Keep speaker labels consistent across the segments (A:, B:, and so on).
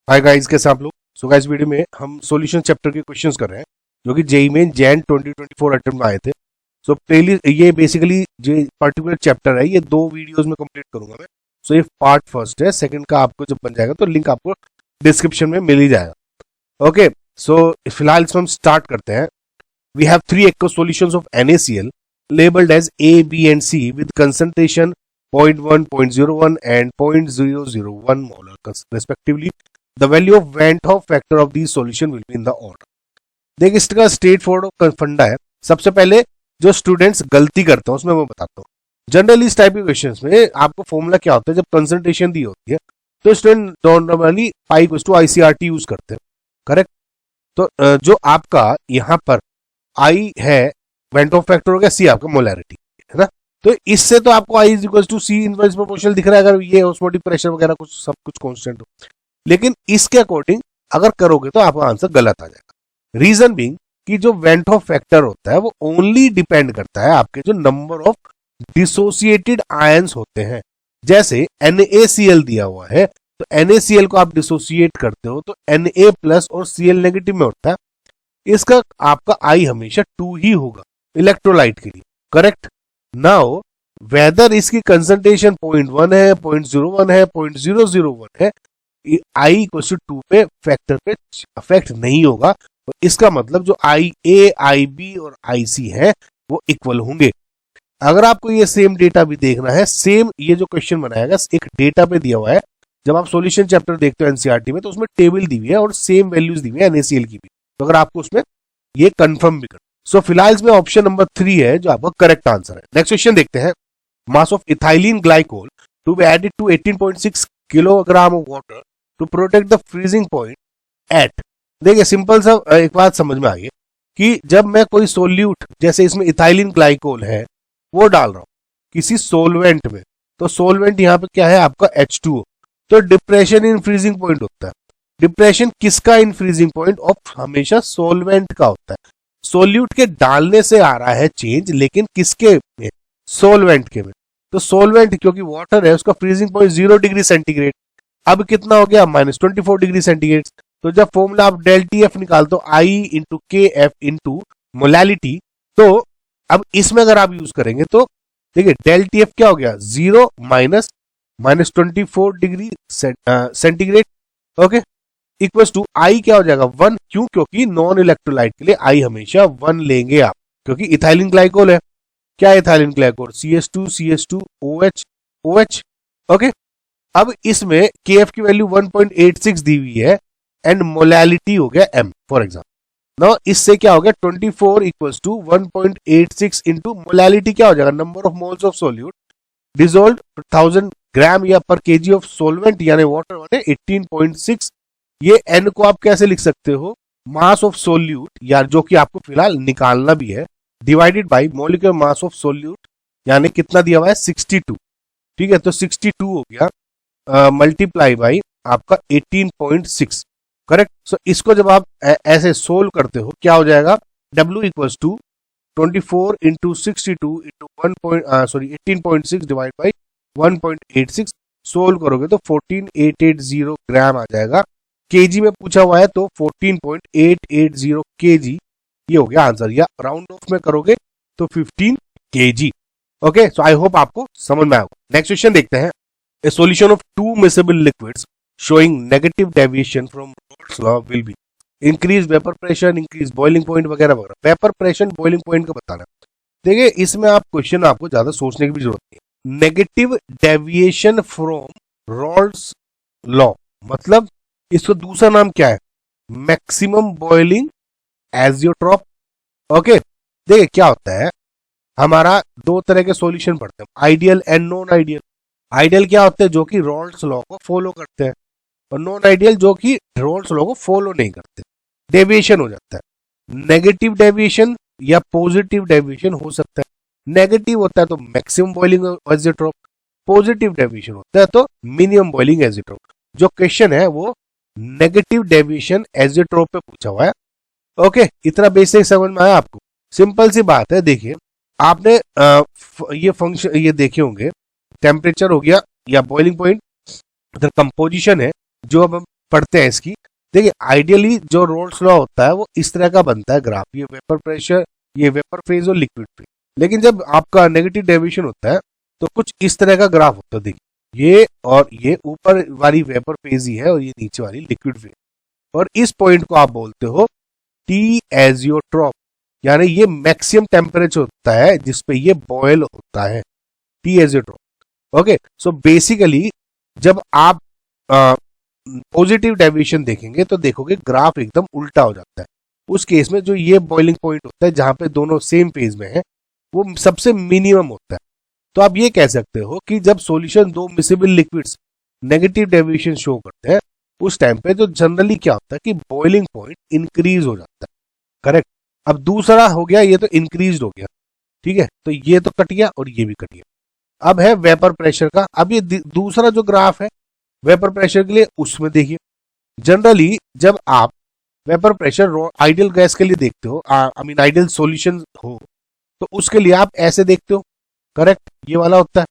A: Hi guys, कैसे आप लोग। सो गाइस, वीडियो में हम सॉल्यूशन चैप्टर के क्वेश्चंस कर रहे हैं जो कि जेईई में जैन 2024 अटेम्प्ट में आए थे। सो प्लेली ये बेसिकली जो पर्टिकुलर चैप्टर है ये 2 वीडियोस में कंप्लीट करूंगा मैं। सो ये पार्ट फर्स्ट है, सेकंड का आपको जब बन जाएगा तो लिंक आपको डिस्क्रिप्शन में मिल ही जाएगा। ओके, सो फिलहाल इसमें हम स्टार्ट करते हैं। We have 3 aqueous solutions of NaCl labeled as A, B and C with concentration 0.1, 0.01 and 0.001 molar respectively. The value of Van't Hoff factor of these solution will be in the order. देखिए, इसका straight forward फंडा है। सबसे पहले जो students गलती करते हैं उसमें मैं बताता हूँ। जनरली इस टाइप के क्वेश्चंस में आपको फॉर्मूला क्या होता है, जब कंसंट्रेशन दी होती है तो student normally pi equals to ICRT use करते हैं, करेक्ट। तो जो आपका यहाँ पर आई है वेंट ऑफ फैक्टर हो गया, सी आपका मोलैरिटी है ना। तो इससे तो आपको I is equals to C inverse proportional दिख रहा है अगर ये ऑस्मोटिक प्रेशर वगैरह कुछ सब कुछ कांस्टेंट हो। लेकिन इसके अकॉर्डिंग अगर करोगे तो आपका आंसर गलत आ जाएगा। रीजन बीइंग कि जो वेंट ऑफ फैक्टर होता है वो ओनली डिपेंड करता है आपके जो नंबर ऑफ डिसोसिएटेड आयंस होते हैं। जैसे NaCl दिया हुआ है तो NaCl को आप डिसोसिएट करते हो तो Na प्लस और Cl नेगेटिव में होता है। इसका आपका आई हमेशा 2 ही होगा इलेक्ट्रोलाइट के लिए, करेक्ट। नाउ वेदर इसकी कंसंट्रेशन 0.1 है, 0.01 है, 0.001 है, आई इक्वल टू 2 पे फैक्टर पे अफेक्ट नहीं होगा। तो इसका मतलब जो IA, IB और IC है वो इक्वल होंगे। अगर आपको ये सेम डेटा भी देखना है, सेम ये जो क्वेश्चन बनाएगा एक डेटा पे दिया हुआ है। जब आप सॉल्यूशन चैप्टर देखते हो एनसीईआरटी में तो उसमें टेबल दी हुई है और सेम वैल्यूज दी हुई है NaCl की भी। तो अगर आपको उसमें ये कंफर्म भी कर, सो फिलहाल इसमें ऑप्शन नंबर 3 है जो आपका करेक्ट आंसर है। नेक्स्ट क्वेश्चन देखते हैं। Mass of ethylene glycol to be added to 18.6 kilogram of water to protect the freezing point at. देखिए, सिंपल सा एक बात समझ में आ गई कि जब मैं कोई सोल्यूट, जैसे इसमें इथाइलिन ग्लाइकोल है, वो डाल रहा हूं किसी सोलवेंट में, तो सोलवेंट यहाँ पे क्या है आपका H2O। तो डिप्रेशन इन फ्रीजिंग पॉइंट होता है। डिप्रेशन किसका इन फ्रीजिंग पॉइंट? ऑफ हमेशा सोलवेंट का होता है। सोल्यूट के डालने से आ रहा है चेंज, लेकिन किसके में? सोलवेंट के में। तो सोलवेंट क्योंकि वाटर है उसका फ्रीजिंग पॉइंट 0 डिग्री सेंटीग्रेड। अब कितना हो गया? -24 डिग्री सेंटीग्रेड। तो जब फॉर्मूला आप डेल TF निकाल तो I into KF into molality. तो अब इसमें अगर आप यूज करेंगे तो देखिए डेल TF क्या हो गया? 0 -24 degree centigrade, okay, equals to I क्या हो जाएगा? 1। क्यों? क्योंकि नॉन इलेक्ट्रोलाइट के लिए I हमेशा 1 लेंगे आप, क्योंकि इथाइलिन ग्लाइकोल है। क्या है ethylene glycol? CH2 CH2 OH OH, okay. अब इसमें KF की वैल्यू 1.86 दी हुई है एंड मोलैलिटी हो गया M फॉर एग्जाम्पल। नाउ इससे क्या हो गया? 24 इक्वल्स टू 1.86 इंटू मोलैलिटी क्या हो जाएगा? Number of moles of solute dissolved 1000 ग्राम या पर केजी ऑफ सोलवेंट यानी वाटर वाले 18.6। ये N को आप कैसे लिख सकते हो? मास ऑफ सोल्यूट, यार जो कि आपको फिलहाल निकालना भी है, divided by molecular mass of solute, यानी कितना दिया हुआ है? 62। ठीक है, तो 62 हो गया मल्टीप्लाई बाई आपका 18.6, करेक्ट। सो इसको जब आप ऐसे सोल्व करते हो क्या हो जाएगा? W equals to 24 into 62 into 18.6 divide by 1.86। Solve करोगे तो 14880 ग्राम आ जाएगा। केजी में पूछा हुआ है तो 14.880 केजी ये हो गया आंसर, या राउंड ऑफ में करोगे तो 15 KG. Okay, so I hope आपको समझ में आएगा। नेक्स्ट क्वेश्चन देखते हैं। A solution of 2 miscible liquids showing negative deviation from Rolle's law will be increased vapor pressure, increased boiling point वगैरह वगैरह। वेपर प्रेशर, बॉइलिंग पॉइंट का बताना। देखिए, इसमें आप क्वेश्चन आपको ज्यादा सोचने की भी जरूरत नहीं। Negative deviation from Rawls law मतलब इसका दूसरा नाम क्या है? Maximum boiling azeotrope. ओके, देखिए क्या होता है, हमारा 2 तरह के सॉल्यूशन पढ़ते हैं, ideal and non ideal. Ideal क्या होते हैं? जो कि रॉल्स लॉ को फॉलो करते हैं, और नॉन आइडियल जो कि रॉल्स लॉ को फॉलो नहीं करते, डेविएशन हो जाता है। नेगेटिव डेविएशन या पॉजिटिव डेविएशन हो सकता है। नेगेटिव होता है तो maximum boiling azeotrope, positive deviation होता है तो मिनिमम बॉइलिंग एजियोट्रॉप। जो क्वेश्चन है वो नेगेटिव डेविएशन एजियोट्रॉप पे पूछा हुआ है। ओके, इतना बेसिक समझ में आया आपको? सिंपल सी बात है। देखिए, आपने ये फंक्शन ये देखे होंगे, टेम्परेचर हो गया या बॉइलिंग पॉइंट, इधर कंपोजिशन है, जो अब हम पढ़ते हैं इसकी। देखिए आइडियली जो रोल्स लॉ होता है वो इस तरह का बनता है ग्राफ, ये वेपर प्रेशर, ये वेपर फेज और लिक्विड फेज। लेकिन जब आपका नेगेटिव डेविएशन होता है तो कुछ इस तरह का ग्राफ होता है। देखिए ये और ये ऊपर वाली वेपर फेज ही है और ये नीचे वाली लिक्विड फेज, और इस पॉइंट को आप बोलते हो टी एजियोट्रॉप, यानी ये मैक्सिमम टेम्परेचर होता है जिसपे ये बॉयल होता है, T azeotrope. Okay, so basically जब आप पॉजिटिव डेविएशन देखेंगे तो देखोगे ग्राफ एकदम उल्टा हो जाता है। उस केस में जो ये बॉइलिंग पॉइंट होता है जहां पे दोनों सेम फेज में है वो सबसे मिनिमम होता है। तो आप ये कह सकते हो कि जब सॉल्यूशन दो miscible liquids negative deviation show करते हैं उस टाइम पे तो जनरली क्या होता है कि बॉइलिंग पॉइंट इंक्रीज हो जाता है। करेक्ट। अब दूसरा हो गया, ये तो इंक्रीज हो गया, ठीक है, तो ये तो कट गया और ये भी कट गया। अब है वेपर प्रेशर का। अब ये दूसरा जो ग्राफ है वेपर प्रेशर के लिए, उसमें देखिए जनरली जब आप वेपर प्रेशर आइडियल गैस के लिए देखते हो, आई मीन आइडियल सॉल्यूशन हो, तो उसके लिए आप ऐसे देखते हो। करेक्ट, ये वाला होता है।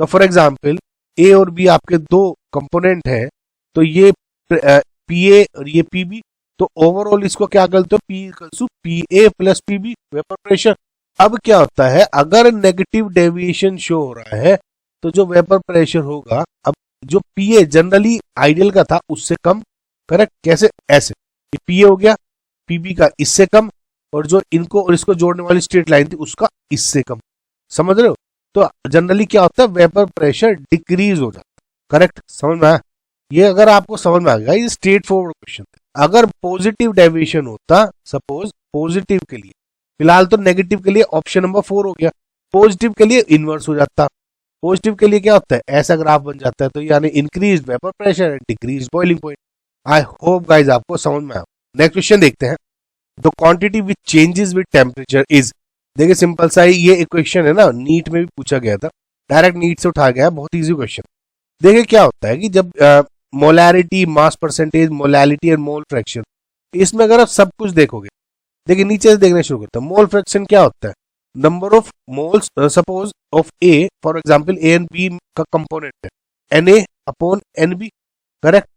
A: तो फॉर एग्जांपल ए और बी आपके दो कंपोनेंट है, तो ये पी ए और ये पी बी, तो ओवरऑल इसको क्या करते हो, P equals to P A plus P B vapour pressure. अब क्या होता है, अगर नेगेटिव डेविएशन शो हो रहा है तो जो वेपर प्रेशर होगा, अब जो पी ए जनरली आइडियल का था उससे कम। करेक्ट, कैसे, ऐसे ये पी ए हो गया, पीबी का इससे कम, और जो इनको और इसको जोड़ने वाली स्ट्रेट लाइन थी उसका इससे कम। समझ रहे हो? तो जनरली क्या होता है, वेपर प्रेशर डिक्रीज हो जाता है। करेक्ट, समझ में आया? ये अगर आपको समझ में आ गया, ये स्ट्रेट फॉरवर्ड क्वेश्चन। अगर पॉजिटिव डेविएशन होता, सपोज पॉजिटिव के लिए, फिलहाल तो नेगेटिव के लिए ऑप्शन नंबर 4 हो गया, पॉजिटिव के लिए इनवर्स हो जाता। पॉजिटिव के लिए क्या होता है, ऐसा ग्राफ बन जाता है, तो यानी increase vapour pressure and decrease boiling point. I hope guys आपको समझ में आया। नेक्स्ट क्वेश्चन देखते हैं। The quantity which changes with temperature is, देखिए सिंपल सा ये इक्वेशन है ना, नीट में भी पूछा गया था, डायरेक्ट नीट से उठा गया, बहुत इजी क्वेश्चन। देखिए क्या होता है कि जब मोलैरिटी, मास परसेंटेज, मोलैलिटी और मोल फ्रैक्शन, इसमें अगर आप सब कुछ देखोगे, देखिए नीचे से देखना शुरू करते हैं। मोल फ्रैक्शन क्या होता है, number of moles suppose of A, for example A and B का कंपोनेंट है N A upon N B. Correct,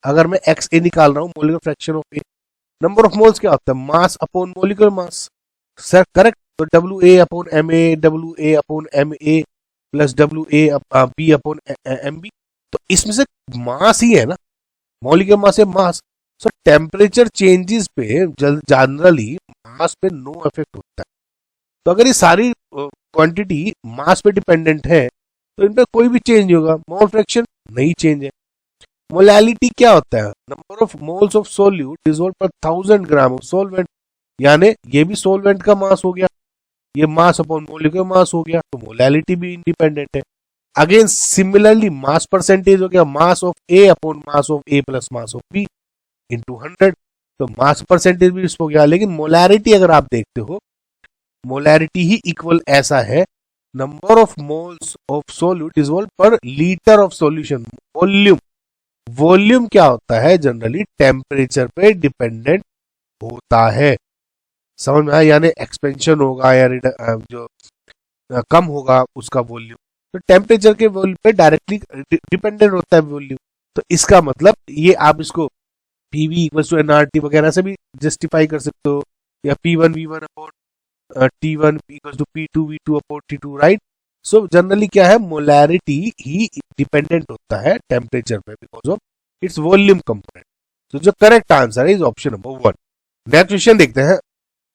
A: अगर मैं एक्स ए निकाल रहा हूँ, molecular fraction of A, number of moles क्या होता है, mass upon molecular mass. Sir correct, तो W A upon M A, W A upon M A plus W A B upon M B, तो इसमें से मास ही है ना, मॉलिक्यूलर मास है मास। सो टेम्परेचर चेंजेस पे जनरली मास पे नो इफेक्ट होता है। तो अगर ये सारी क्वांटिटी मास पे डिपेंडेंट है तो इन पे कोई भी चेंज नहीं होगा। मोल फ्रैक्शन नहीं चेंज है। मोलैलिटी क्या होता है, number of moles of solute dissolve पर 1000 ग्राम ऑफ सॉल्वेंट, यानी ये भी सॉल्वेंट का मास हो गया, ये मास अपॉन मोलिकुलर मास हो गया, तो मोलैलिटी भी इंडिपेंडेंट है। अगेन सिमिलरली मास परसेंटेज हो गया, mass of A upon mass of A plus mass of B into 100, तो मास परसेंटेज भी हो गया। लेकिन मोलैरिटी अगर आप देखते हो, मोलैरिटी ही इक्वल ऐसा है number of moles of solute dissolve per litre of solution. Volume, volume क्या होता है, जनरली टेम्परेचर पे डिपेंडेंट होता है। समझ में आया? यानी एक्सपेंशन होगा या जो कम होगा उसका वॉल्यूम, तो टेम्परेचर के वॉल्यूम पे डायरेक्टली डिपेंडेंट होता है वॉल्यूम। तो इसका मतलब ये आप इसको पीवी इक्वल्स टू एनआरटी वगैरह से भी जस्टिफाई कर सकते हो, या P1 V1 upon T1 equals to P2 V2 upon T2, right. So generally क्या है, मोलैरिटी ही डिपेंडेंट होता है टेम्परेचर पे because of its volume component. तो जो करेक्ट आंसर है is option number 1। Next question देखते हैं।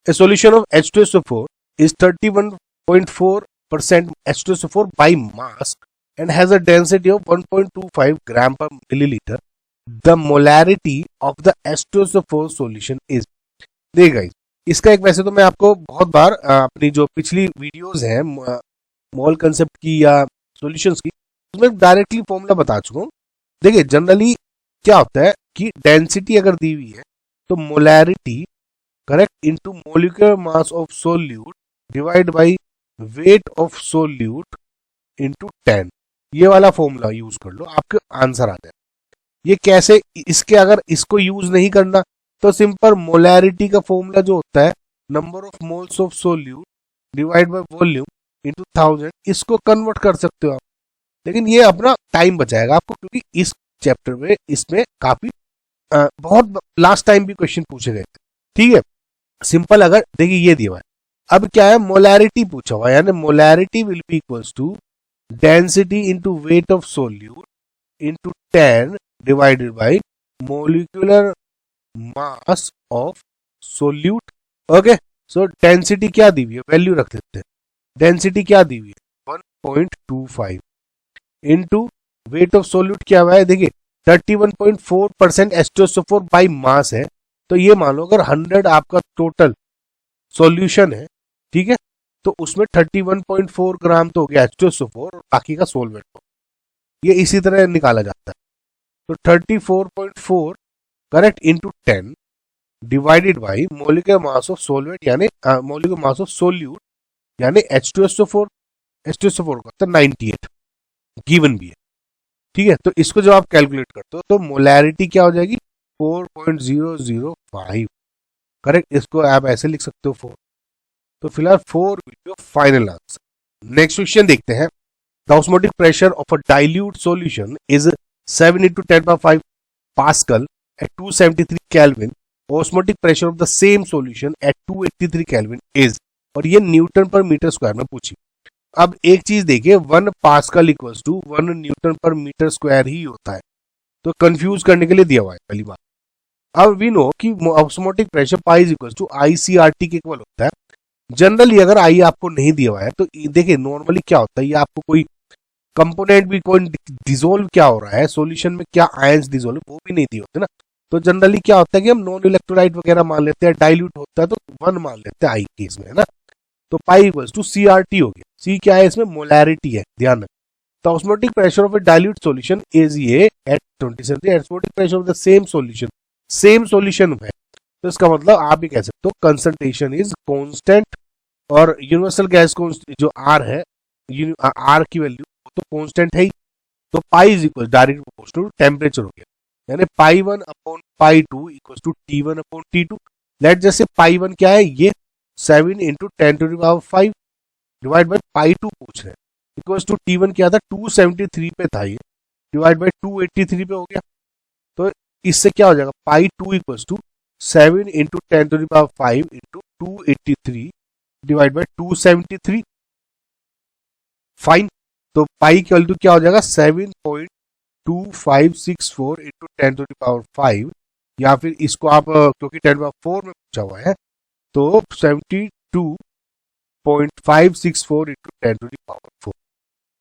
A: A solution of H2SO4 is 31.4% H2SO4 by mass and has a density of 1.25 gram per milliliter. The molarity of the H2SO4 solution is, देखिए guys, इसका एक, वैसे तो मैं आपको बहुत बार अपनी जो पिछली वीडियोस हैं मोल कंसेप्ट की या सॉल्यूशंस की, उसमें डायरेक्टली फॉर्मूला बता चुका हूँ। देखिए जनरली क्या होता है कि डेंसिटी अगर दी हुई है तो molarity correct into molecular mass of solute divide by weight of solute into 10, ये वाला फॉर्मूला यूज कर लो, आपका आंसर आ जाए। ये कैसे, इसके अगर इसको यूज नहीं करना तो सिंपल मोलैरिटी का फॉर्मूला जो होता है number of moles of solute divide by volume into 1000, इसको कन्वर्ट कर सकते हो आप। लेकिन ये अपना टाइम बचाएगा आपको, क्योंकि इस चैप्टर में इसमें काफी बहुत लास्ट टाइम भी क्वेश्चन पूछे गए थे, ठीक है। सिंपल, अगर देखिए ये दिया हुआ है, अब क्या है, मोलैरिटी पूछा हुआ है, यानी molarity will be equals to density into weight of solute into 10 divided by molecular mass of solute. Okay, so density क्या दी हुई है, वैल्यू रख देते हैं, डेंसिटी क्या दी हुई है 1.25 इनटू वेट ऑफ सोल्यूट क्या हुआ है, देखिए 31.4% H2SO4 बाई मास है, तो ये मान लो अगर 100 आपका टोटल सॉल्यूशन है, ठीक है, तो उसमें 31.4 ग्राम तो हो गया H2SO4 और बाकी का सोलवेंट हो, ये इसी तरह निकाला जाता है। तो 34.4 correct into 10 divided by molecular mass of solvent यानी मोलिकुलर मास ऑफ सोल्यूट यानी H2SO4 का तो 98 गिवन भी है, ठीक है। तो इसको जब आप कैलकुलेट करते हो तो मोलैरिटी क्या हो जाएगी 4.005, करेक्ट, इसको आप ऐसे लिख सकते हो 4, तो फिलहाल 4 will be final answer. Next question देखते हैं, the osmotic pressure of a dilute solution is 7 into 10⁵ pascal at 273 Kelvin. Osmotic pressure of the same solution at 283 Kelvin is, और ये न्यूटन पर मीटर स्क्वायर में पूछी। अब एक चीज देखिए, 1 पास्कल इक्वल्स टू 1 न्यूटन पर मीटर स्क्वायर ही होता है, तो कंफ्यूज करने के लिए दिया हुआ है पहली बात। अब वी नो कि osmotic pressure pi is equals to ICRT के इक्वल होता है। जनरली अगर आई आपको नहीं दिया हुआ है तो देखिए नॉर्मली क्या होता है, ये आपको कोई कंपोनेंट भी कोई डिसोल्व क्या हो रहा है सॉल्यूशन में, क्या आयंस डिसोल्व वो भी नहीं दिए होते ना, तो जनरली क्या होता है कि हम नॉन इलेक्ट्रोलाइट वगैरह मान लेते हैं, डाइल्यूट होता है तो 1 मान लेते हैं आई के इसमें, है ना। तो पाई इक्वल्स टू CRT हो गया, सी क्या है इसमें, मोलैरिटी है, ध्यान रखें। The osmotic pressure of a dilute solution is ये at 27, osmotic pressure of the same solution है, तो इसका मतलब आप ये कह सकते हो कंसंट्रेशन इज कांस्टेंट, और यूनिवर्सल गैस जो R है, R की वैल्यू तो कांस्टेंट है ही, तो pi is equal direct proportional to temperature हो गया, यानी π1 upon π2 equals to T1 upon T2। Let जैसे π1 क्या है, ये 7 into 10⁵ डिवाइड बाय π2 पूछ रहे हैं, इक्वल्स टू T1 क्या था 273 पे था, ये डिवाइड बाय 283 पे हो गया, तो इससे क्या हो जाएगा π2 equals to 7 into 10⁵ into 283 divide by 273, fine. तो पाई की वैल्यू क्या हो जाएगा 7.2564 इंटू 10⁵, या फिर इसको आप क्योंकि 10⁴ में पूछा हुआ है तो 72.564 इंटू 10⁴,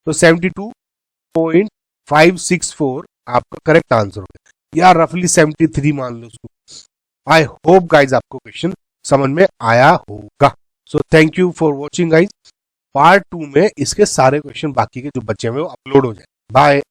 A: तो 72.564 आपका करेक्ट आंसर हो गया, या रफली 73 मान लो उसको। आई होप गाइज आपको क्वेश्चन समझ में आया होगा। So thank you for watching guys. Part 2 में इसके सारे क्वेश्चन बाकी के जो बचे हुए वो अपलोड हो जाए। बाय।